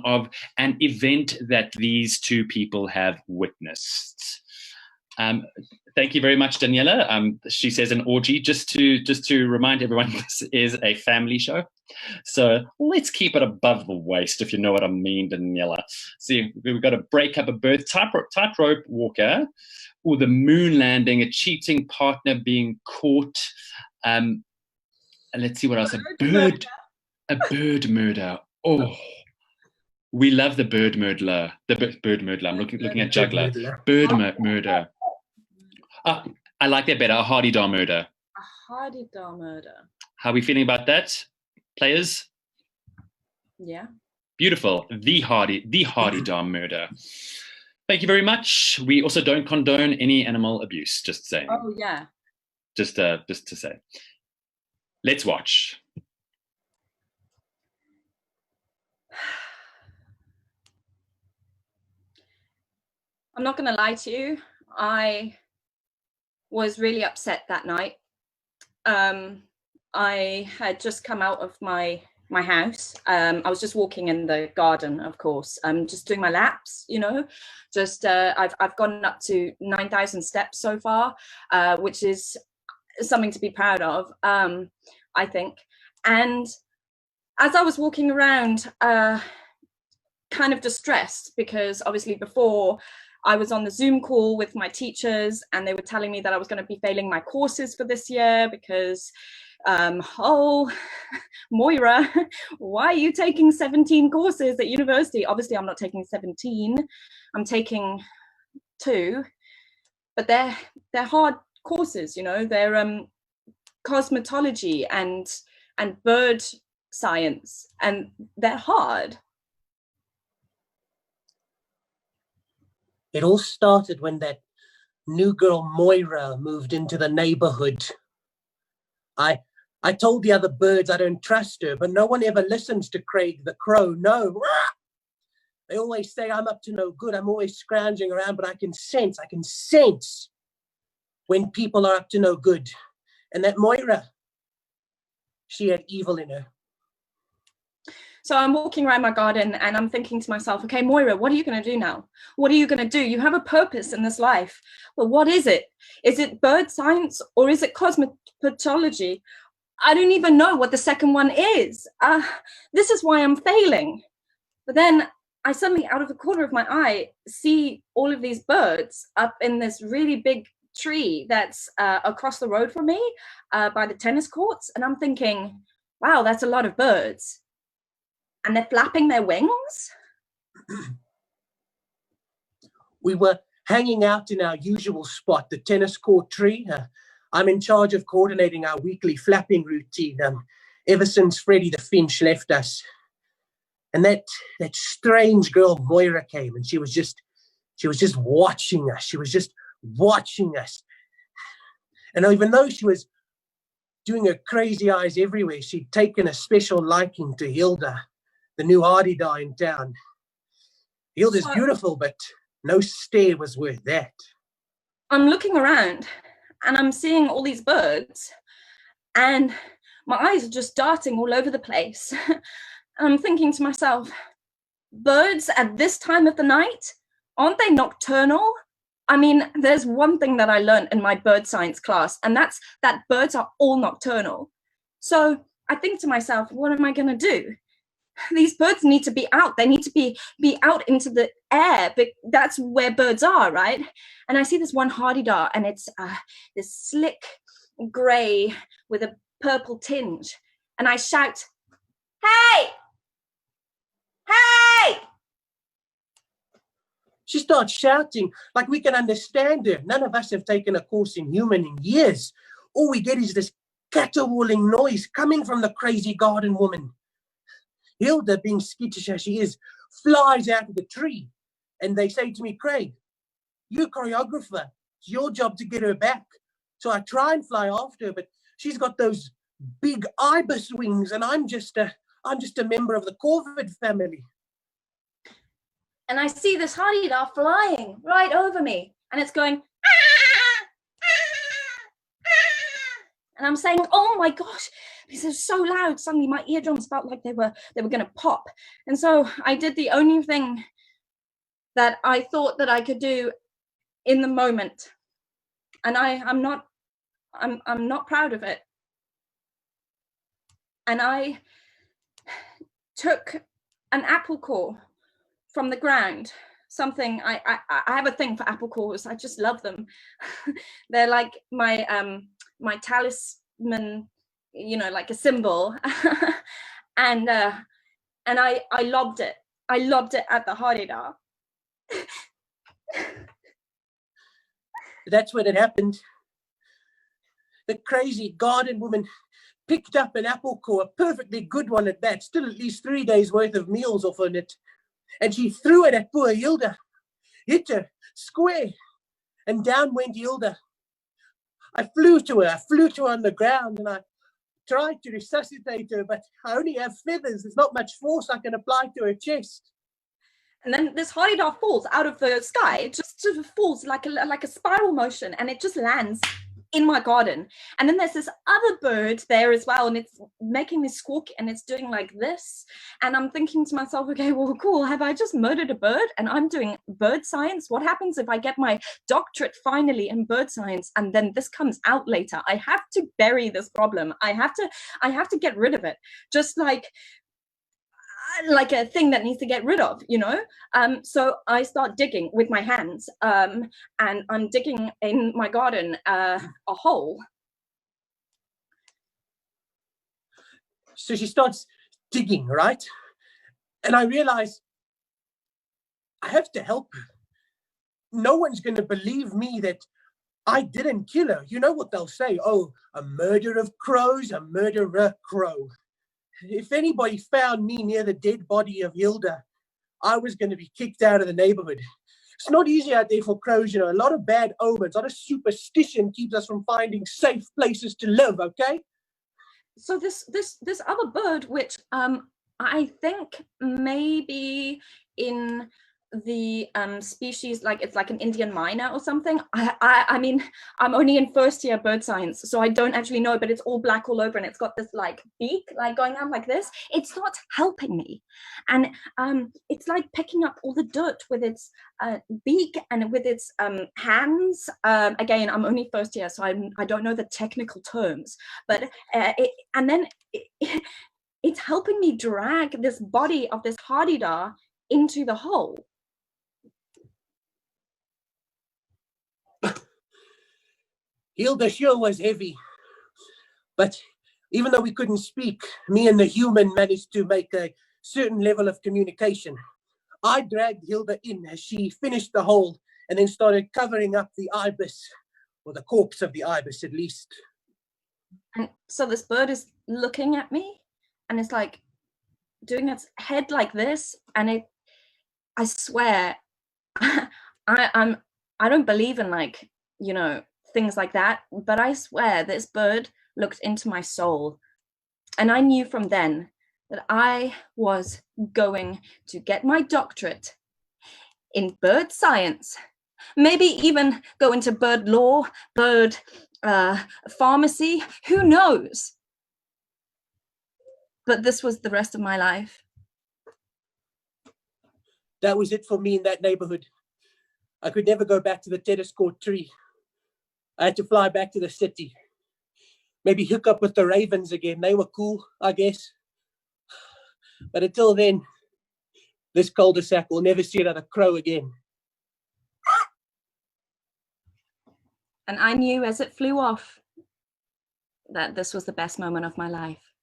Of an event that these two people have witnessed. Thank you very much, Daniela. She says an orgy. Just to remind everyone, this is a family show, so let's keep it above the waist, if you know what I mean, Daniela. See, we've got a break up a birth, tightrope walker, or the moon landing, a cheating partner being caught. And let's see what else. A bird murder. Oh. We love the bird murderer. Bird murderer. I'm looking at juggler. Bird murder. I like that better. A hardy-dar murder. A hardy-dar murder. How are we feeling about that, players? Yeah. Beautiful. The hardy-dar murder. Thank you very much. We also don't condone any animal abuse. Just saying. Oh yeah. Just to say. Let's watch. I'm not going to lie to you. I was really upset that night. I had just come out of my house. I was just walking in the garden, of course, just doing my laps, you know, just I've gone up to 9,000 steps so far, which is something to be proud of, I think. And as I was walking around, kind of distressed, because obviously before I was on the Zoom call with my teachers and they were telling me that I was going to be failing my courses for this year because, oh, Moira, why are you taking 17 courses at university? Obviously, I'm not taking 17. I'm taking 2, but they're hard courses, you know. They're cosmetology and bird science, and they're hard. It all started when that new girl Moira moved into the neighborhood. I told the other birds I don't trust her, but no one ever listens to Craig the crow. No. They always say I'm up to no good. I'm always scrounging around, but I can sense when people are up to no good. And that Moira, she had evil in her. So I'm walking around my garden and I'm thinking to myself, okay, Moira, what are you going to do now? What are you going to do? You have a purpose in this life. Well, what is it? Is it bird science or is it cosmetology? I don't even know what the second one is. This is why I'm failing. But then I suddenly, out of the corner of my eye, see all of these birds up in this really big tree that's across the road from me by the tennis courts. And I'm thinking, wow, that's a lot of birds. And they're flapping their wings. We were hanging out in our usual spot, the tennis court tree. I'm in charge of coordinating our weekly flapping routine ever since Freddie the Finch left us. And that strange girl Moira came, and she was just watching us. She was just watching us. And even though she was doing her crazy eyes everywhere, she'd taken a special liking to Hilda, the new hardy-dar in town. Hilda's beautiful, but no stare was worth that. I'm looking around and I'm seeing all these birds and my eyes are just darting all over the place. And I'm thinking to myself, birds at this time of the night, aren't they nocturnal? I mean, there's one thing that I learned in my bird science class, and that's that birds are all nocturnal. So I think to myself, what am I going to do? These birds need to be out. They need to be out into the air. But that's where birds are, right? And I see this one hardy-dar, and it's this slick gray with a purple tinge. And I shout, "Hey! Hey!" She starts shouting like we can understand her. None of us have taken a course in human in years. All we get is this caterwauling noise coming from the crazy garden woman. Hilda, being skittish as she is, flies out of the tree. And they say to me, "Craig, you're a choreographer. It's your job to get her back." So I try and fly after her, but she's got those big ibis wings, and I'm just a member of the corvid family. And I see this hardy-dar flying right over me, and it's going, And I'm saying, oh my gosh, this is so loud. Suddenly my eardrums felt like they were going to pop. And so I did the only thing that I thought that I could do in the moment. And I'm not proud of it. And I took an apple core from the ground. Something I have a thing for apple cores. I just love them. They're like my talisman, you know, like a symbol. and I lobbed it. I lobbed it at the Harida. That's when it happened. The crazy garden woman picked up an apple core, a perfectly good one at that, still at least 3 days worth of meals off on it. And she threw it at poor Hilda, hit her square, and down went Hilda. I flew to her on the ground, and I tried to resuscitate her, but I only have feathers. There's not much force I can apply to her chest. And then this Harida falls out of the sky. It just sort of falls like a spiral motion, and it just lands in my garden. And then there's this other bird there as well, and it's making this squawk, and it's doing like this. And I'm thinking to myself, okay, well, cool, have I just murdered a bird? And I'm doing bird science. What happens if I get my doctorate finally in bird science, and then this comes out later? I have to bury this problem. I have to get rid of it, just like a thing that needs to get rid of, you know. So I start digging with my hands, and I'm digging in my garden a hole. So she starts digging, right? And I realize I have to help her. No one's going to believe me that I didn't kill her. You know what they'll say? Oh, a murder of crows, a murderer crow. If anybody found me near the dead body of Hilda, I was going to be kicked out of the neighborhood. It's not easy out there for crows, you know. A lot of bad omens, a lot of superstition keeps us from finding safe places to live, okay? So this other bird, which I think maybe in the species, like it's like an Indian myna or something. I mean, I'm only in first year bird science, so I don't actually know, but it's all black all over, and it's got this like beak like going out like this. It's not helping me, and it's like picking up all the dirt with its beak and with its hands. Again, I'm only first year, so I don't know the technical terms, but it's helping me drag this body of this Harida into the hole. Hilda sure was heavy, but even though we couldn't speak, me and the human managed to make a certain level of communication. I dragged Hilda in as she finished the hole and then started covering up the ibis, or the corpse of the ibis at least. And so this bird is looking at me, and it's like doing its head like this, and I swear, I don't believe in, like, you know, things like that, but I swear this bird looked into my soul, and I knew from then that I was going to get my doctorate in bird science, maybe even go into bird law, bird pharmacy, who knows? But this was the rest of my life. That was it for me in that neighborhood. I could never go back to the tennis court tree. I had to fly back to the city. Maybe hook up with the ravens again. They were cool, I guess. But until then, this cul-de-sac will never see another crow again. And I knew as it flew off that this was the best moment of my life.